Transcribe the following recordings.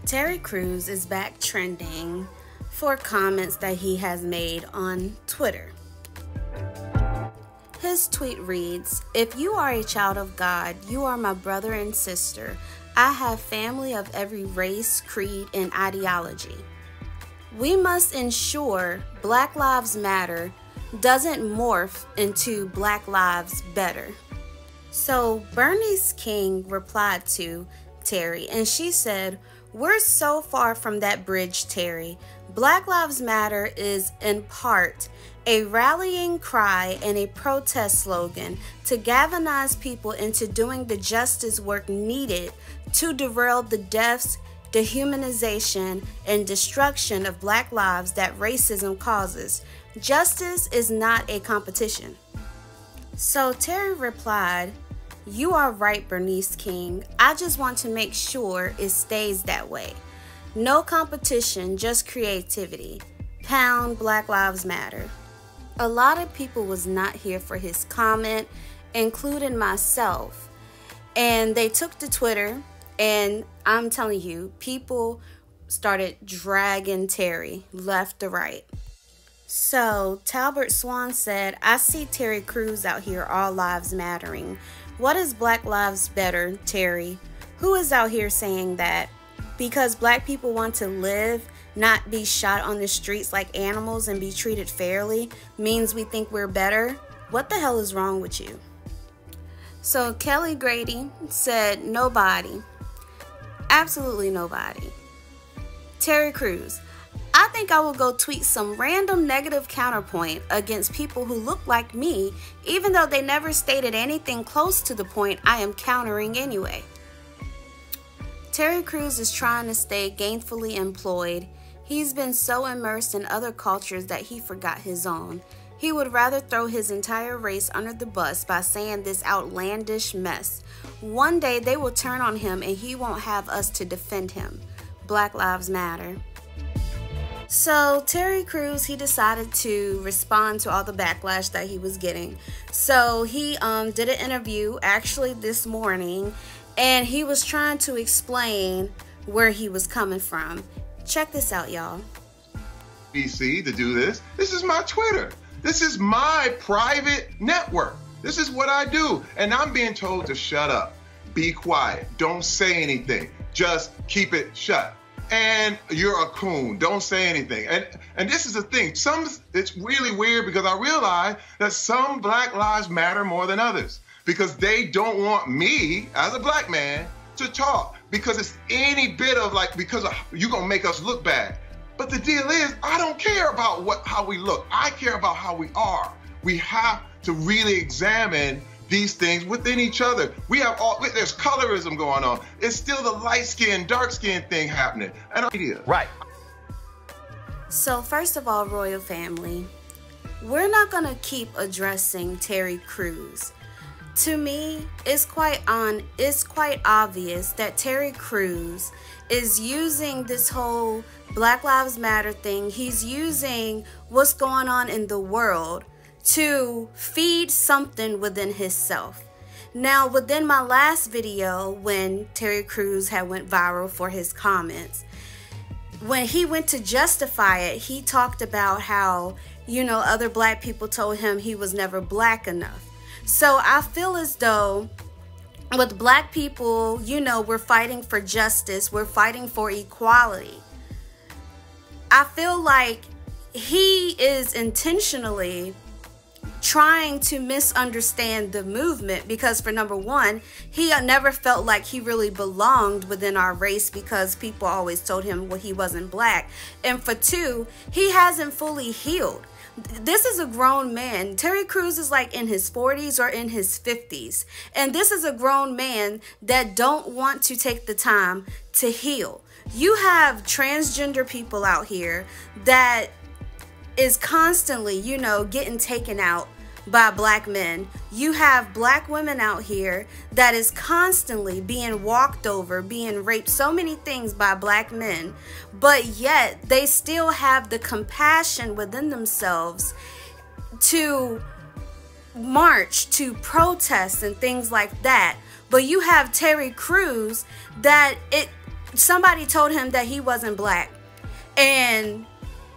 Terry Crews is back trending for comments that he has made on Twitter. His tweet reads, "If you are a child of God, you are my brother and sister. I have family of every race, creed, and ideology. We must ensure Black Lives Matter doesn't morph into Black Lives Better." So Bernice King replied to Terry and she said, "We're so far from that bridge, Terry. Black Lives Matter is in part a rallying cry and a protest slogan to galvanize people into doing the justice work needed to derail the deaths, dehumanization, and destruction of Black lives that racism causes. Justice is not a competition." So Terry replied, "You are right, Bernice King. I just want to make sure it stays that way. No competition, just creativity. Pound Black Lives Matter." A lot of people was not here for his comment, including myself. And they took to Twitter, and I'm telling you, people started dragging Terry left to right. So Talbert Swan said, "I see Terry Crews out here, all lives mattering. What is Black Lives Better, Terry? Who is out here saying that? Because Black people want to live, not be shot on the streets like animals and be treated fairly, means we think we're better? What the hell is wrong with you?" So Kelly Grady said, "Nobody. Absolutely nobody." Terry Crews, "I think I will go tweet some random negative counterpoint against people who look like me, even though they never stated anything close to the point I am countering anyway." Terry Crews is trying to stay gainfully employed. He's been so immersed in other cultures that he forgot his own. He would rather throw his entire race under the bus by saying this outlandish mess. One day they will turn on him and he won't have us to defend him. Black Lives Matter. So Terry Crews, he decided to respond to all the backlash that he was getting. So he did an interview actually this morning, and he was trying to explain where he was coming from. Check this out, y'all. BC to do this. This is my Twitter. This is my private network. This is what I do. And I'm being told to shut up. Be quiet. Don't say anything. Just keep it shut. And you're a coon. Don't say anything. And this is the thing. It's really weird because I realize that some Black lives matter more than others because they don't want me as a Black man to talk because it's any bit of like, because you're going to make us look bad. But the deal is, I don't care about how we look. I care about how we are. We have to really examine these things within each other. There's colorism going on. It's still the light skin, dark skin thing happening. Right. So first of all, royal family, we're not gonna keep addressing Terry Crews. To me, it's quite obvious that Terry Crews is using this whole Black Lives Matter thing. He's using what's going on in the world to feed something within himself. Now, within my last video, when Terry Crews had went viral for his comments, when he went to justify it, he talked about how, other Black people told him he was never Black enough. So I feel as though with Black people, we're fighting for justice. We're fighting for equality. I feel like he is intentionally trying to misunderstand the movement because, for number one, he never felt like he really belonged within our race because people always told him he wasn't Black. And for two, he hasn't fully healed. This is a grown man. Terry Crews is like in his 40s or in his 50s. And this is a grown man that don't want to take the time to heal. You have transgender people out here that is constantly, getting taken out by Black men. You have Black women out here that is constantly being walked over, being raped, so many things by Black men, but yet they still have the compassion within themselves to march, to protest and things like that. But you have Terry Crews that somebody told him that he wasn't black. And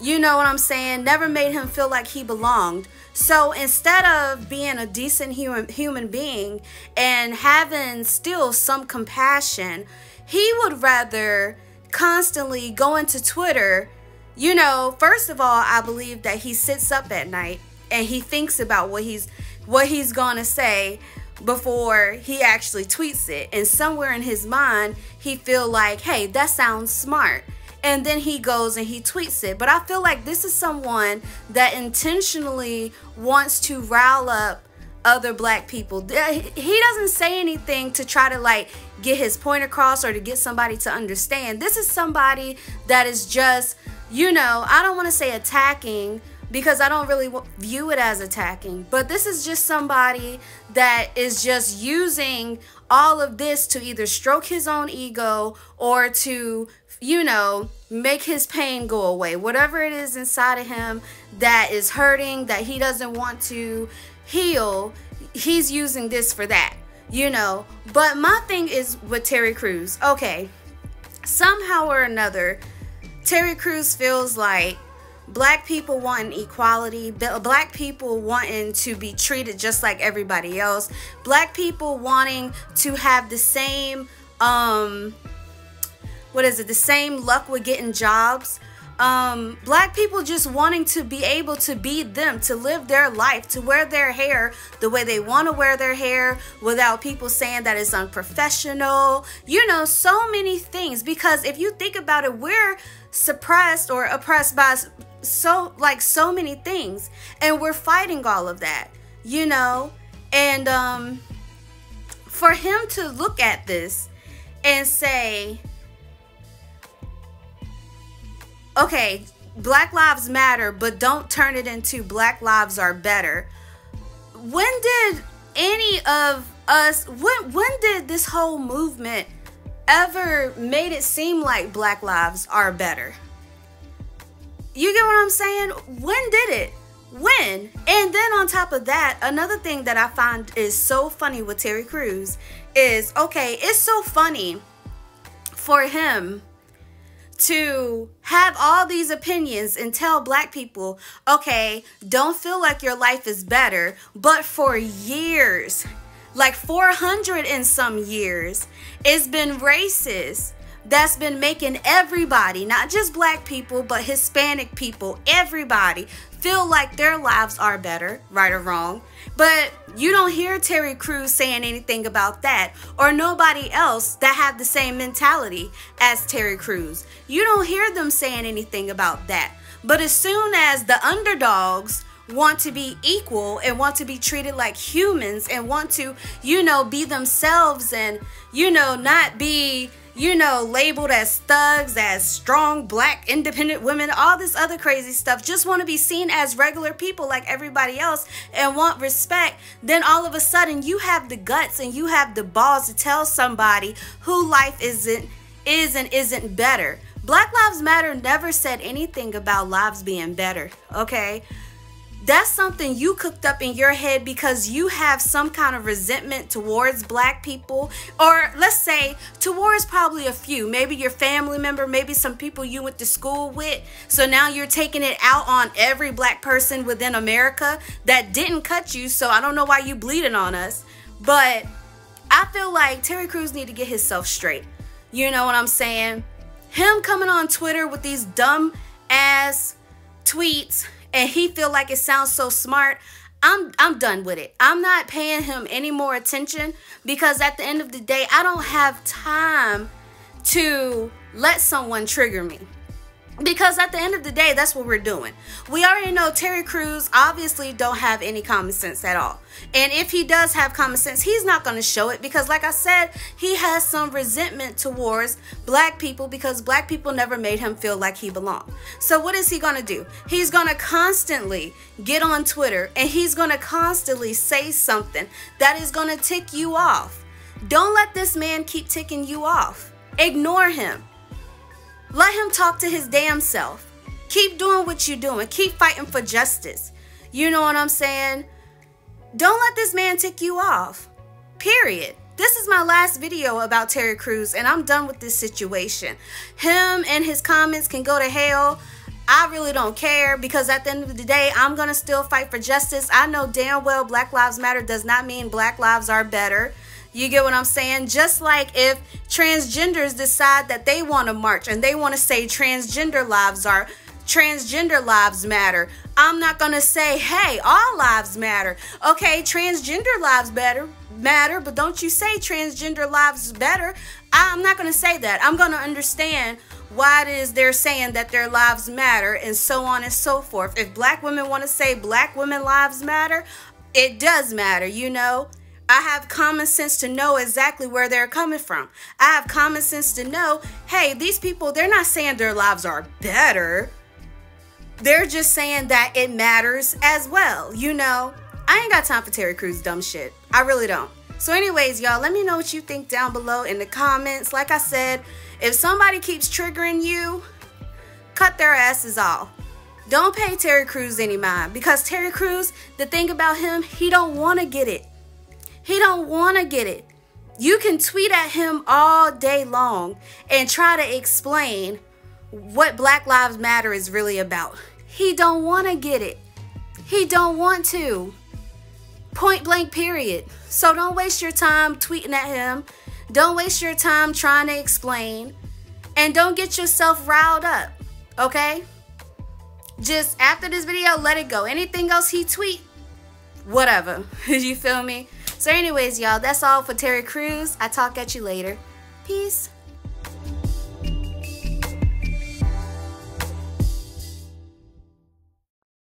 you know what I'm saying? Never made him feel like he belonged. So instead of being a decent human being and having still some compassion, he would rather constantly go into Twitter. You know, first of all, I believe that he sits up at night and he thinks about what he's gonna say before he actually tweets it. And somewhere in his mind, he feel like, hey, that sounds smart. And then he goes and he tweets it. But I feel like this is someone that intentionally wants to rile up other black people. He doesn't say anything to try to like get his point across or to get somebody to understand. This is somebody that is just, you know, I don't want to say attacking, because I don't really view it as attacking, but this is just somebody that is just using all of this to either stroke his own ego or to, you know, make his pain go away. Whatever it is inside of him that is hurting, that he doesn't want to heal, he's using this for that, you know. But my thing is with Terry Crews, okay, somehow or another, Terry Crews feels like black people wanting equality, black people wanting to be treated just like everybody else, black people wanting to have the same, the same luck with getting jobs, black people just wanting to be able to be them, to live their life, to wear their hair the way they want to wear their hair without people saying that it's unprofessional, you know, so many things. Because if you think about it, we're suppressed or oppressed by so many things, and we're fighting all of that, you know. And for him to look at this and say, okay, Black Lives Matter, but don't turn it into Black Lives Are Better. When did any of us, when did this whole movement ever made it seem like Black lives are better? You get what I'm saying? When did it? When? And then on top of that, another thing that I find is so funny with Terry Crews is, okay, it's so funny for him to have all these opinions and tell black people, okay, don't feel like your life is better. But for years, like 400 and some years, it's been racist that's been making everybody, not just black people, but Hispanic people, everybody feel like their lives are better, right or wrong. But you don't hear Terry Crews saying anything about that, or nobody else that have the same mentality as Terry Crews. You don't hear them saying anything about that. But as soon as the underdogs want to be equal and want to be treated like humans and want to, you know, be themselves and, you know, not be, you know, labeled as thugs, as strong black independent women, all this other crazy stuff, just want to be seen as regular people like everybody else and want respect, then all of a sudden you have the guts and you have the balls to tell somebody who life is and isn't better. Black Lives Matter never said anything about lives being better, okay? That's something you cooked up in your head because you have some kind of resentment towards black people, or let's say towards probably a few, maybe your family member, maybe some people you went to school with. So now you're taking it out on every black person within America that didn't cut you. So I don't know why you bleeding on us, but I feel like Terry Crews need to get himself straight. You know what I'm saying? Him coming on Twitter with these dumb ass tweets and he feel like it sounds so smart. I'm done with it. I'm not paying him any more attention because at the end of the day, I don't have time to let someone trigger me. Because at the end of the day, that's what we're doing. We already know Terry Crews obviously don't have any common sense at all. And if he does have common sense, he's not going to show it because, like I said, he has some resentment towards black people because black people never made him feel like he belonged. So what is he going to do? He's going to constantly get on Twitter and he's going to constantly say something that is going to tick you off. Don't let this man keep ticking you off. Ignore him. Let him talk to his damn self. Keep doing what you're doing. Keep fighting for justice. You know what I'm saying? Don't let this man tick you off. Period. This is my last video about Terry Crews, and I'm done with this situation. Him and his comments can go to hell. I really don't care, because at the end of the day, I'm going to still fight for justice. I know damn well Black Lives Matter does not mean Black lives are better. You get what I'm saying? Just like if transgenders decide that they want to march and they want to say transgender lives matter, I'm not going to say, hey, all lives matter. Okay, transgender lives matter, but don't you say transgender lives better. I'm not going to say that. I'm going to understand why it is they're saying that their lives matter, and so on and so forth. If black women want to say black women lives matter, it does matter, you know. I have common sense to know exactly where they're coming from. I have common sense to know, hey, these people, they're not saying their lives are better. They're just saying that it matters as well, you know. I ain't got time for Terry Crews' dumb shit. I really don't. So anyways, y'all, let me know what you think down below in the comments. Like I said, if somebody keeps triggering you, cut their asses off. Don't pay Terry Crews any mind, because Terry Crews, the thing about him, he don't want to get it. He don't want to get it. You can tweet at him all day long and try to explain what Black Lives Matter is really about. He don't want to get it. He don't want to. Point blank period. So don't waste your time tweeting at him. Don't waste your time trying to explain. And don't get yourself riled up. Okay? Just after this video, let it go. Anything else he tweet, whatever. You feel me? So anyways, y'all, that's all for Terry Crews. I talk at you later. Peace.